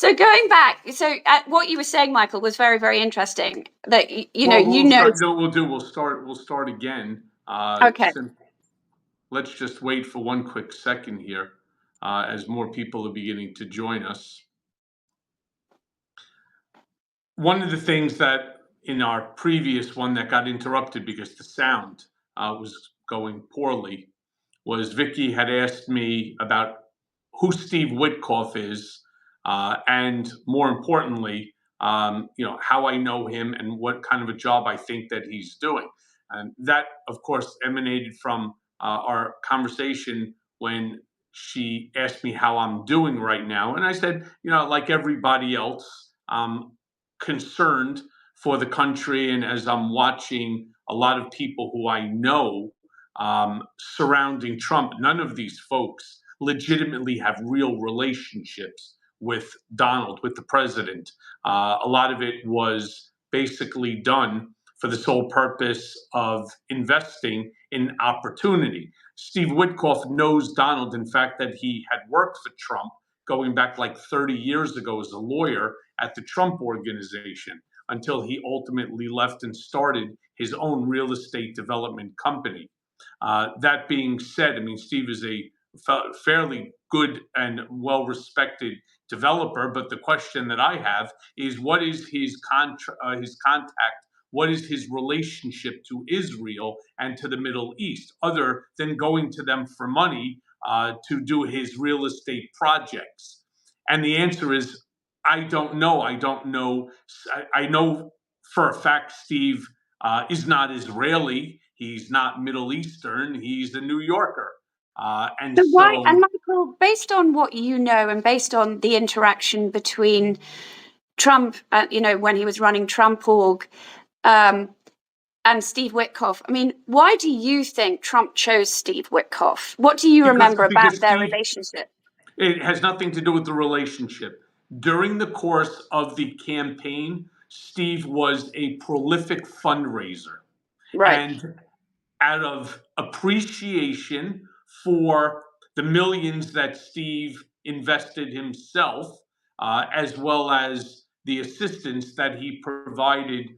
So going back, so what you were saying, Michael, was very, very interesting. That We'll start again. Okay. Let's just wait for one quick second here, as more people are beginning to join us. One of the things that in our previous one that got interrupted because the sound was going poorly was Vicky had asked me about who Steve Witkoff is, and more importantly, how I know him and what kind of a job I think that he's doing. And that, of course, emanated from our conversation when she asked me how I'm doing right now. And I said, like everybody else, concerned for the country. And as I'm watching a lot of people who I know surrounding Trump, none of these folks legitimately have real relationships with Donald, with the president. A lot of it was basically done for the sole purpose of investing in opportunity. Steve Witkoff knows Donald, in fact, that he had worked for Trump going back like 30 years ago as a lawyer at the Trump Organization until he ultimately left and started his own real estate development company. That being said, I mean, Steve is a fairly good and well-respected developer, but the question that I have is what is his contact? What is his relationship to Israel and to the Middle East, other than going to them for money to do his real estate projects? And the answer is, I don't know. I don't know. I know for a fact Steve is not Israeli. He's not Middle Eastern. He's a New Yorker. And Michael, based on what you know and based on the interaction between Trump, when he was running Trump Org, and Steve Witkoff, I mean, why do you think Trump chose Steve Witkoff? What do you remember about their relationship? It has nothing to do with the relationship. During the course of the campaign, Steve was a prolific fundraiser. Right. And out of appreciation for the millions that Steve invested himself, as well as the assistance that he provided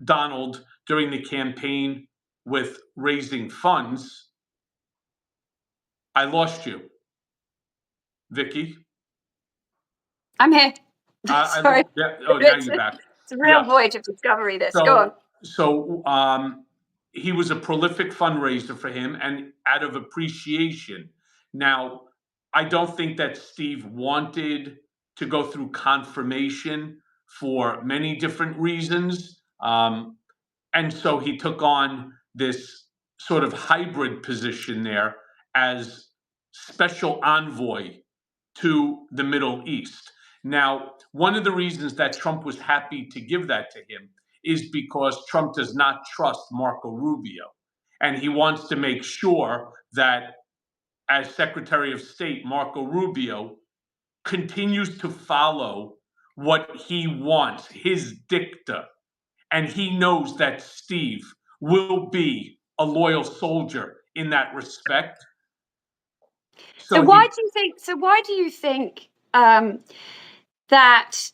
Donald during the campaign with raising funds. I lost you, Vicky. I'm here. Sorry. Now you're back. It's a real voyage of discovery, this. Go on. So he was a prolific fundraiser for him and out of appreciation. Now, I don't think that Steve wanted to go through confirmation for many different reasons. And so he took on this sort of hybrid position there as special envoy to the Middle East. Now, one of the reasons that Trump was happy to give that to him is because Trump does not trust Marco Rubio. And he wants to make sure that as Secretary of State, Marco Rubio continues to follow what he wants, his dicta. And he knows that Steve will be a loyal soldier in that respect. So why do you think that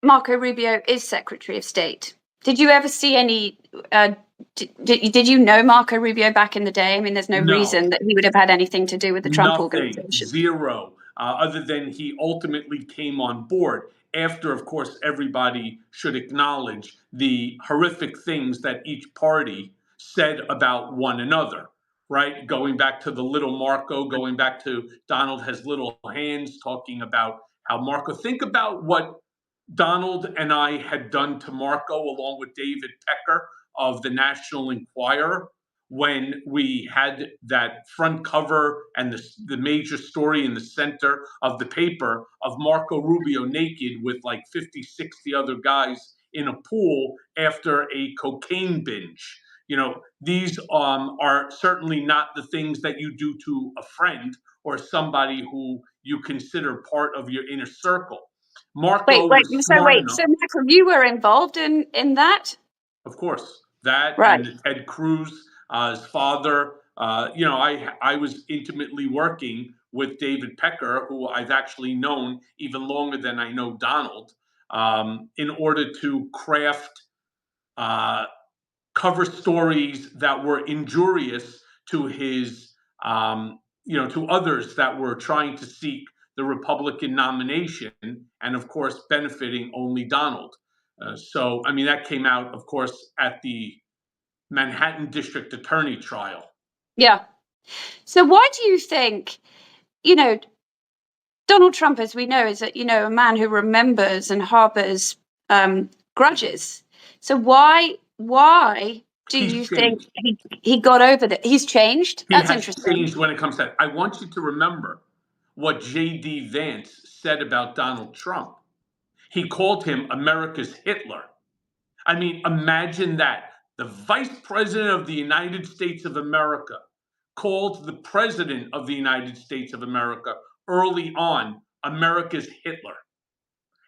Marco Rubio is Secretary of State? Did you ever see any? Did you know Marco Rubio back in the day? I mean, there's no reason that he would have had anything to do with the Trump Organization. Zero. Other than he ultimately came on board after, of course, everybody should acknowledge the horrific things that each party said about one another. Right? Going back to the little Marco, going back to Donald has little hands, talking about how Marco, think about what Donald and I had done to Marco, along with David Pecker of the National Enquirer, when we had that front cover and the major story in the center of the paper of Marco Rubio naked with like 50, 60 other guys in a pool after a cocaine binge. These are certainly not the things that you do to a friend or somebody who you consider part of your inner circle. Marco So Michael, you were involved in that? Of course, that right. And Ted Cruz, his father. I was intimately working with David Pecker, who I've actually known even longer than I know Donald, in order to craft cover stories that were injurious to his, to others that were trying to seek the Republican nomination, and of course benefiting only Donald. So, I mean, that came out, of course, at the Manhattan District Attorney trial. Yeah. So why do you think, you know, Donald Trump, as we know, is a man who remembers and harbors grudges. So why do you He's think changed. he got over that? He's changed? He That's has interesting. changed when it comes to that. I want you to remember what J.D. Vance said about Donald Trump. He called him America's Hitler. I mean, imagine that. The Vice President of the United States of America called the President of the United States of America early on America's Hitler.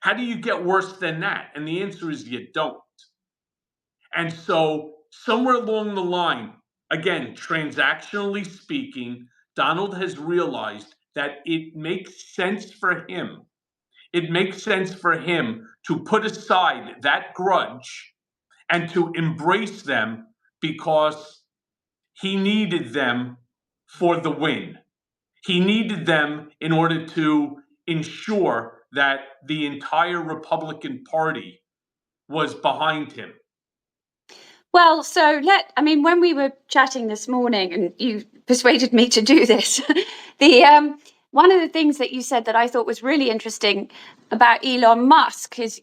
How do you get worse than that? And the answer is you don't. And so, somewhere along the line, again, transactionally speaking, Donald has realized that it makes sense for him. It makes sense for him to put aside that grudge and to embrace them because he needed them for the win. He needed them in order to ensure that the entire Republican Party was behind him. Well, when we were chatting this morning and you persuaded me to do this, the one of the things that you said that I thought was really interesting about Elon Musk, his,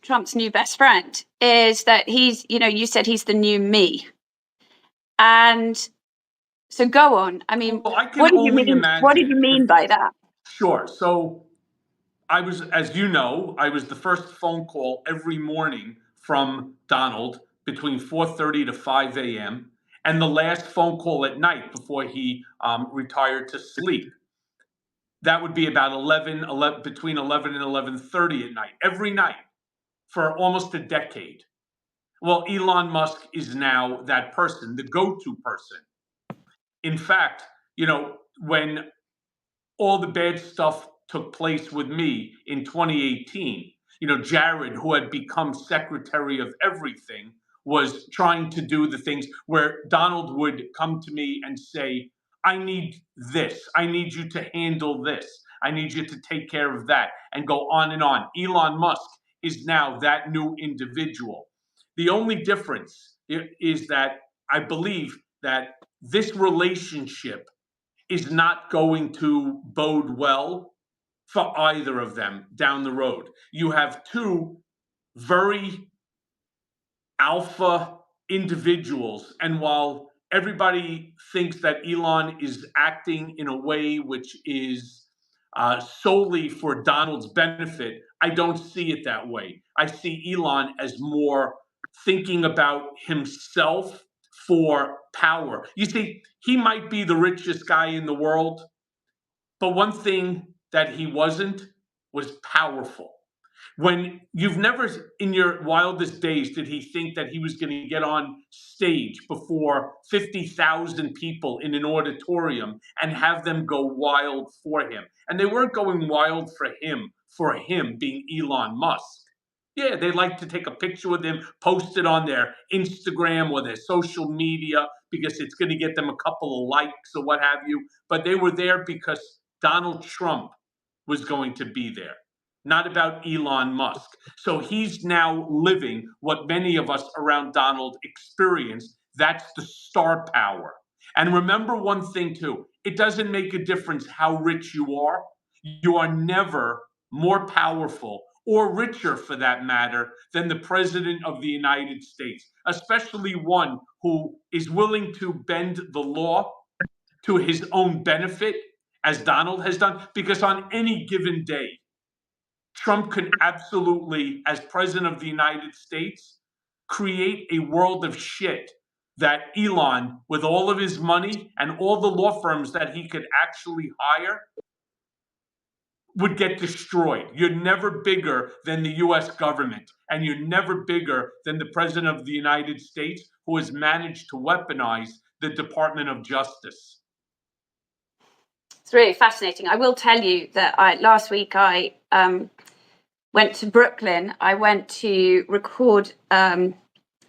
Trump's new best friend, is that he's, you said he's the new me. And so go on. I mean, Well, I can what did you only mean? What did you imagine. mean by that? Sure. So I was, as you know, I was the first phone call every morning from Donald between 4:30 to 5 a.m. and the last phone call at night before he retired to sleep. That would be about 11, between 11 and 11:30 at night, every night for almost a decade. Well, Elon Musk is now that person, the go-to person. In fact, when all the bad stuff took place with me in 2018. Jared, who had become secretary of everything, was trying to do the things where Donald would come to me and say, I need this. I need you to handle this. I need you to take care of that, and go on and on. Elon Musk is now that new individual. The only difference is that I believe that this relationship is not going to bode well for either of them down the road. You have two very alpha individuals, and while everybody thinks that Elon is acting in a way which is solely for Donald's benefit, I don't see it that way. I see Elon as more thinking about himself for power. You see, he might be the richest guy in the world, but one thing that he wasn't was powerful. When you've never in your wildest days did he think that he was going to get on stage before 50,000 people in an auditorium and have them go wild for him. And they weren't going wild for him being Elon Musk. Yeah, they like to take a picture with him, post it on their Instagram or their social media because it's going to get them a couple of likes or what have you. But they were there because Donald Trump was going to be there, not about Elon Musk. So he's now living what many of us around Donald experienced. That's the star power. And remember one thing, too, it doesn't make a difference how rich you are. You are never more powerful or richer, for that matter, than the President of the United States, especially one who is willing to bend the law to his own benefit, as Donald has done, because on any given day, Trump could absolutely, as president of the United States, create a world of shit that Elon, with all of his money and all the law firms that he could actually hire, would get destroyed. You're never bigger than the US government, and you're never bigger than the president of the United States, who has managed to weaponize the Department of Justice. It's really fascinating. I will tell you that last week I went to Brooklyn. I went to record a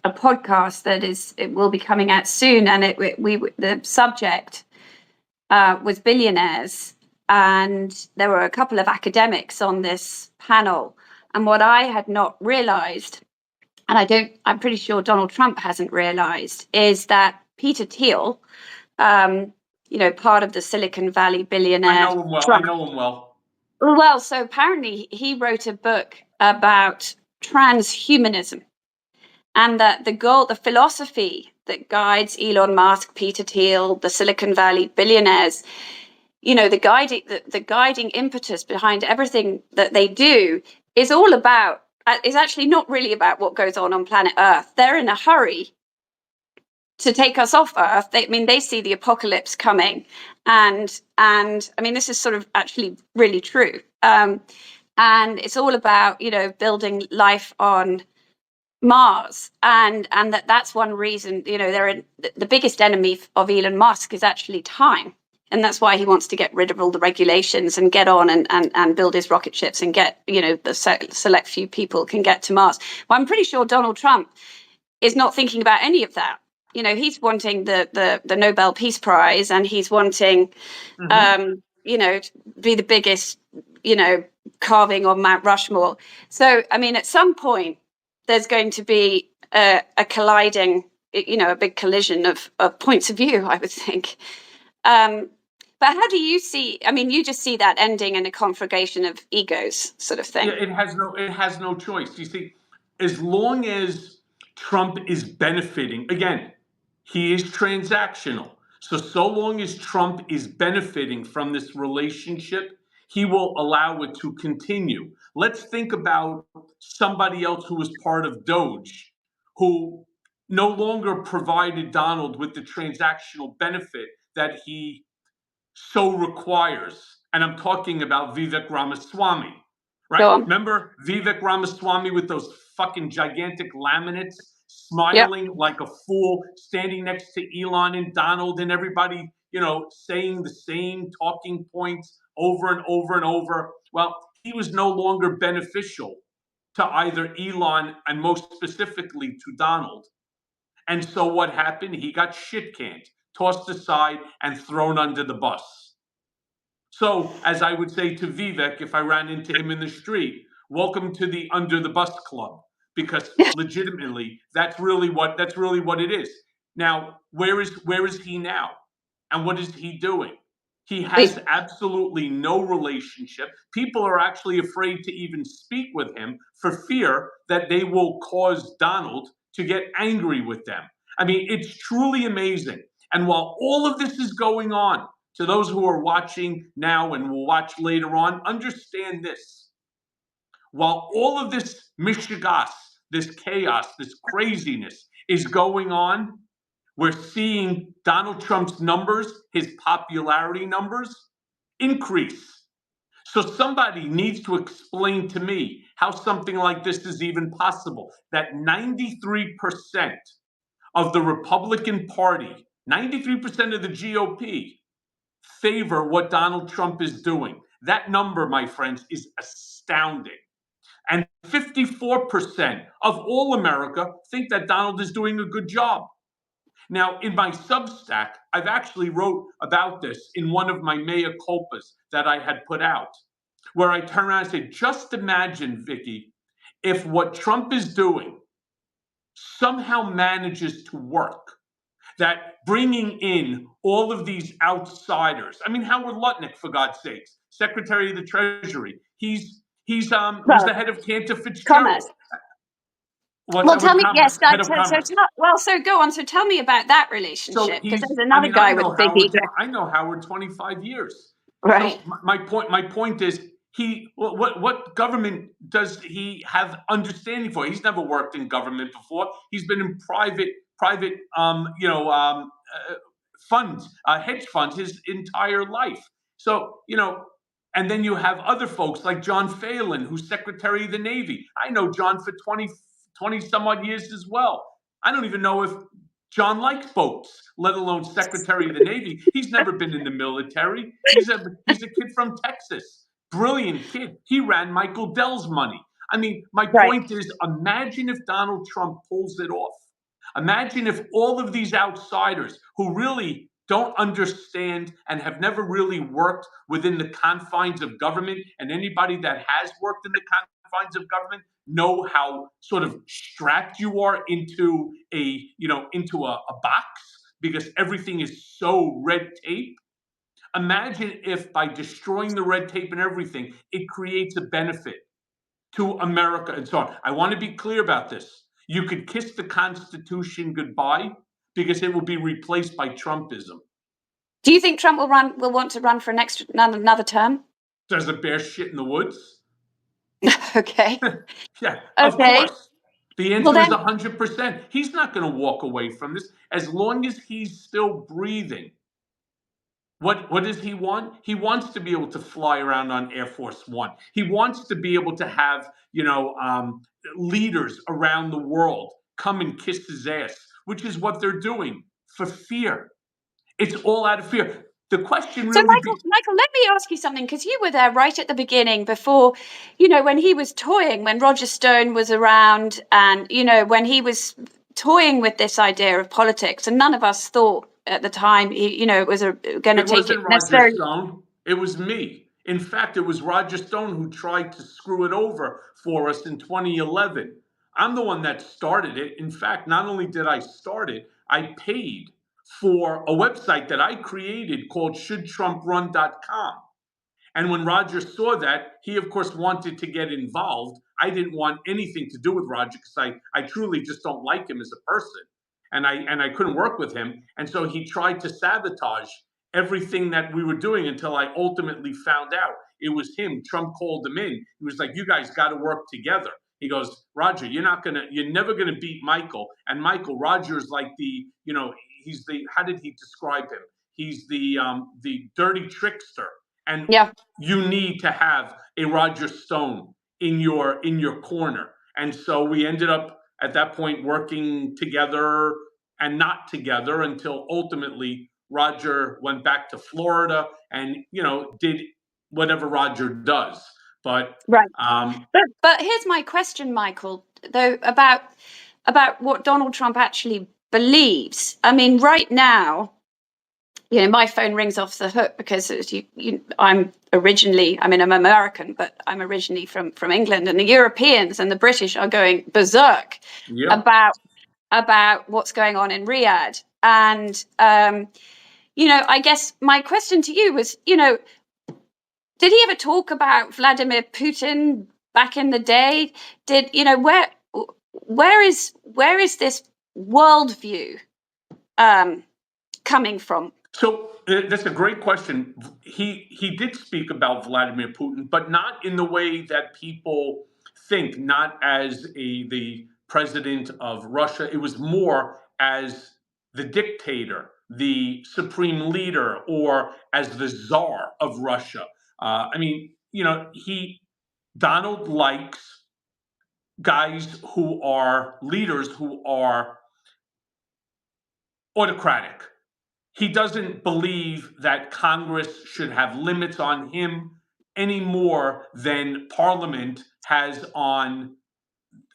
podcast it will be coming out soon, and the subject was billionaires, and there were a couple of academics on this panel. And what I had not realized, and I'm pretty sure Donald Trump hasn't realized, is that Peter Thiel, part of the Silicon Valley billionaire. I know him well. Trump. I know him well. Well, so apparently he wrote a book about transhumanism, and that the philosophy that guides Elon Musk, Peter Thiel, the Silicon Valley billionaires, the guiding impetus behind everything that they do is actually not really about what goes on planet Earth. They're in a hurry to take us off Earth. They see the apocalypse coming, and I mean, this is sort of actually really true. And it's all about, building life on Mars, and that's one reason, the biggest enemy of Elon Musk is actually time. And that's why he wants to get rid of all the regulations and get on and build his rocket ships and get, the select few people can get to Mars. Well, I'm pretty sure Donald Trump is not thinking about any of that. He's wanting the Nobel Peace Prize, and he's wanting, to be the biggest, carving on Mount Rushmore. So, I mean, at some point, there's going to be a colliding, a big collision of points of view, I would think. But how do you see? I mean, you just see that ending in a conflagration of egos, sort of thing. Yeah, it has no choice. You see, as long as Trump is benefiting, again, he is transactional. So long as Trump is benefiting from this relationship, he will allow it to continue. Let's think about somebody else who was part of Doge, who no longer provided Donald with the transactional benefit that he so requires. And I'm talking about Vivek Ramaswamy, right? Remember Vivek Ramaswamy with those fucking gigantic laminates, smiling like a fool, standing next to Elon and Donald and everybody, saying the same talking points over and over and over. Well, he was no longer beneficial to either Elon and most specifically to Donald. And so what happened? He got shit canned, tossed aside, and thrown under the bus. So, as I would say to Vivek if I ran into him in the street, welcome to the under the bus club, because legitimately that's really what it is. Now, where is he now? And what is he doing? He has absolutely no relationship. People are actually afraid to even speak with him for fear that they will cause Donald to get angry with them. I mean, it's truly amazing. And while all of this is going on, to those who are watching now and will watch later on, understand this. While all of this mishigas, this chaos, this craziness is going on, we're seeing Donald Trump's numbers, his popularity numbers, increase. So somebody needs to explain to me how something like this is even possible. That 93% of the Republican Party, 93% of the GOP, favor what Donald Trump is doing. That number, my friends, is astounding. And 54% of all America think that Donald is doing a good job. Now, in my Substack, I've actually wrote about this in one of my mea culpas that I had put out, where I turn around and say, just imagine, Vicky, if what Trump is doing somehow manages to work, that bringing in all of these outsiders, I mean, Howard Lutnick, for God's sakes, Secretary of the Treasury, he's was the head of Cantor Fitzgerald. Well, tell me, yes. So go on. So tell me about that relationship, because there's another guy with a big ego. I know Howard 25 years. Right. So my point is, what government does he have understanding for? He's never worked in government before. He's been in private funds, hedge funds his entire life. So, and then you have other folks like John Phelan, who's Secretary of the Navy. I know John for 20 some odd years as well. I don't even know if John likes boats, let alone Secretary of the Navy. He's never been in the military. He's a kid from Texas. Brilliant kid. He ran Michael Dell's money. I mean, my Right. point is, imagine if Donald Trump pulls it off. Imagine if all of these outsiders who really don't understand and have never really worked within the confines of government, and anybody that has worked in the confines of government know how sort of strapped you are into a box because everything is so red tape. Imagine if by destroying the red tape and everything, it creates a benefit to America and so on. I want to be clear about this. You could kiss the Constitution goodbye because it will be replaced by Trumpism. Do you think Trump will want to run for another term? Does a bear shit in the woods? Okay. Yeah, of Okay. course. The Well answer is then, 100%. He's not going to walk away from this as long as he's still breathing. What does he want? He wants to be able to fly around on Air Force One. He wants to be able to have, leaders around the world come and kiss his ass, which is what they're doing for fear. It's all out of fear. The question so really Michael, let me ask you something, because you were there right at the beginning before, when he was toying, when Roger Stone was around, and, when he was toying with this idea of politics, and none of us thought at the time, it was going to It take wasn't it Roger necessarily. Stone. It was me. In fact, it was Roger Stone who tried to screw it over for us in 2011. I'm the one that started it. In fact, not only did I start it, I paid for a website that I created called shouldtrumprun.com. And when Roger saw that, he of course wanted to get involved. I didn't want anything to do with Roger because I truly just don't like him as a person. And I couldn't work with him. And so he tried to sabotage everything that we were doing until I ultimately found out it was him. Trump called him in. He was like, "You guys got to work together." He goes, "Roger, you're never gonna beat Michael." And Michael, Roger's like he's the, how did he describe him? He's the dirty trickster. And Yeah. you need to have a Roger Stone in your corner. And so we ended up at that point working together and not together until ultimately Roger went back to Florida and did whatever Roger does. But Right. But here's my question, Michael, though, about what Donald Trump actually believes. I mean, right now, my phone rings off the hook because I'm American, but I'm originally from England, and the Europeans and the British are going berserk yeah. about what's going on in Riyadh. And I guess my question to you was, did he ever talk about Vladimir Putin back in the day? Did where is this worldview coming from? So that's a great question. He did speak about Vladimir Putin, but not in the way that people think. Not as the president of Russia. It was more as the dictator, the supreme leader, or as the czar of Russia. Donald likes guys who are leaders who are autocratic. He doesn't believe that Congress should have limits on him any more than Parliament has on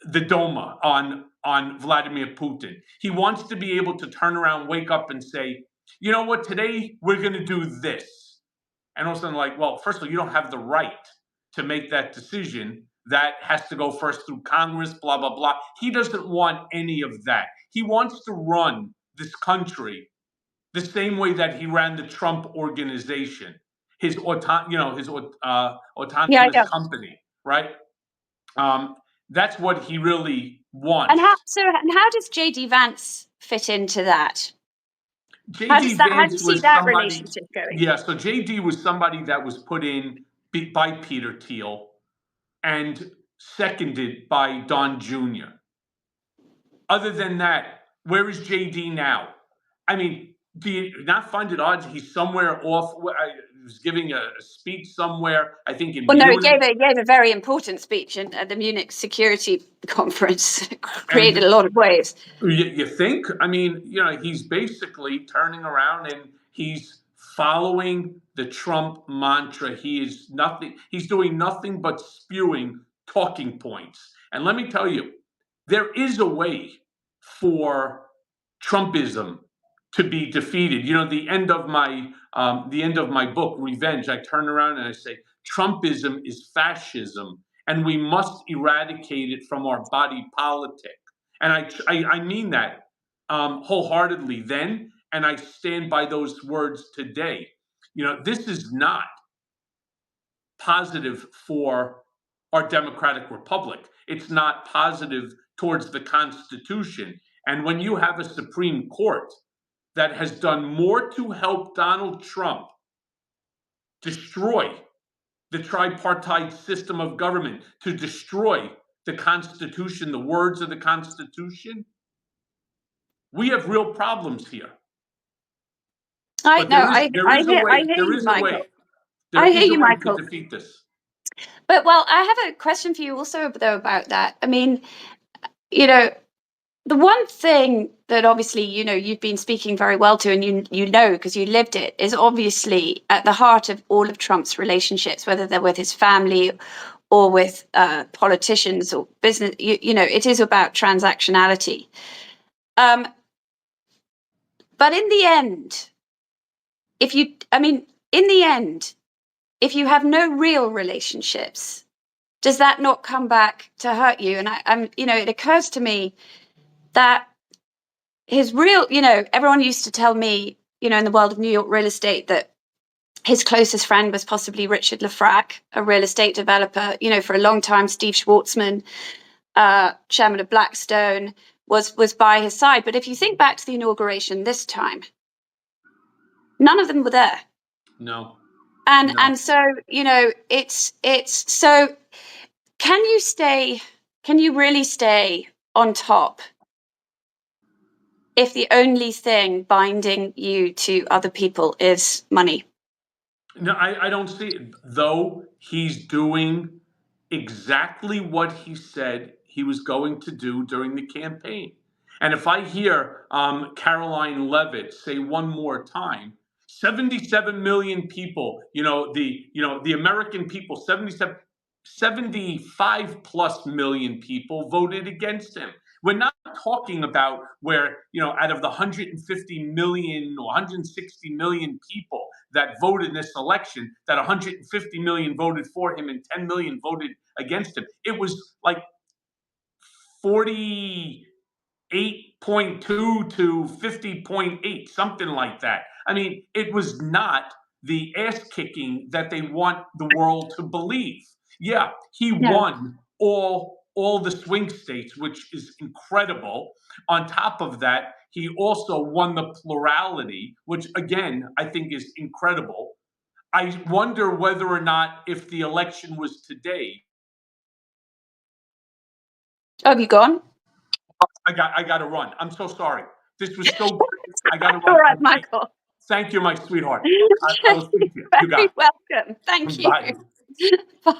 the Duma, on Vladimir Putin. He wants to be able to turn around, wake up, and say, "You know what? Today we're going to do this." And all of a sudden, like, well, first of all, you don't have the right to make that decision. That has to go first through Congress, blah, blah, blah. He doesn't want any of that. He wants to run this country the same way that he ran the Trump organization, his autonomous Yeah, I know. company, right? That's what he really And wants. how does JD Vance fit into that? How do JD you Vance see was that somebody, relationship going? yeah. So JD was somebody that was put in by Peter Thiel and seconded by Don Jr. Other than that, where is JD now? I mean, do you not find it odd he's somewhere off? He was giving a speech somewhere, I think in Well, no, he Munich. gave a very important speech at the Munich Security Conference, created And a lot of waves. you think? I mean, he's basically turning around and he's following the Trump mantra. He's doing nothing but spewing talking points. And let me tell you, there is a way for Trumpism to be defeated. The end of my book, Revenge, I turn around and I say, Trumpism is fascism, and we must eradicate it from our body politic. And I mean that wholeheartedly then, and I stand by those words today. This is not positive for our democratic republic. It's not positive towards the Constitution. And when you have a Supreme Court that has done more to help Donald Trump destroy the tripartite system of government, to destroy the Constitution, the words of the Constitution, we have real problems here. But there is a way. I hear you, Michael. There is a way to defeat this. But I have a question for you also, though, about that. I mean, the one thing that obviously, you've been speaking very well to, and because you lived it, is obviously at the heart of all of Trump's relationships, whether they're with his family or with politicians or business, it is about transactionality. But in the end, if you have no real relationships, does that not come back to hurt you? And it occurs to me that his real, everyone used to tell me, in the world of New York real estate, that his closest friend was possibly Richard Lafrac, a real estate developer. For a long time, Steve Schwartzman, chairman of Blackstone, was by his side. But if you think back to the inauguration this time, none of them were there. No. And so, it's so, can you really stay on top if the only thing binding you to other people is money? No, I don't see it. Though he's doing exactly what he said he was going to do during the campaign. And if I hear Caroline Levitt say one more time, 77 million people, the American people, 75 plus million people voted against him. We're not talking about where, out of the 150 million or 160 million people that voted in this election, that 150 million voted for him and 10 million voted against him. It was like 48.2 to 50.8, something like that. I mean, it was not the ass kicking that they want the world to believe. Yeah, he won all the swing states, which is incredible. On top of that, he also won the plurality, which again, I think is incredible. I wonder whether or not, if the election was today. Oh, have you gone? I got to run. I'm so sorry. This was so great. I got to run. All right, Michael. Thank you, my sweetheart. I will speak to you. You got it. Welcome. Thank you. Bye. Bye.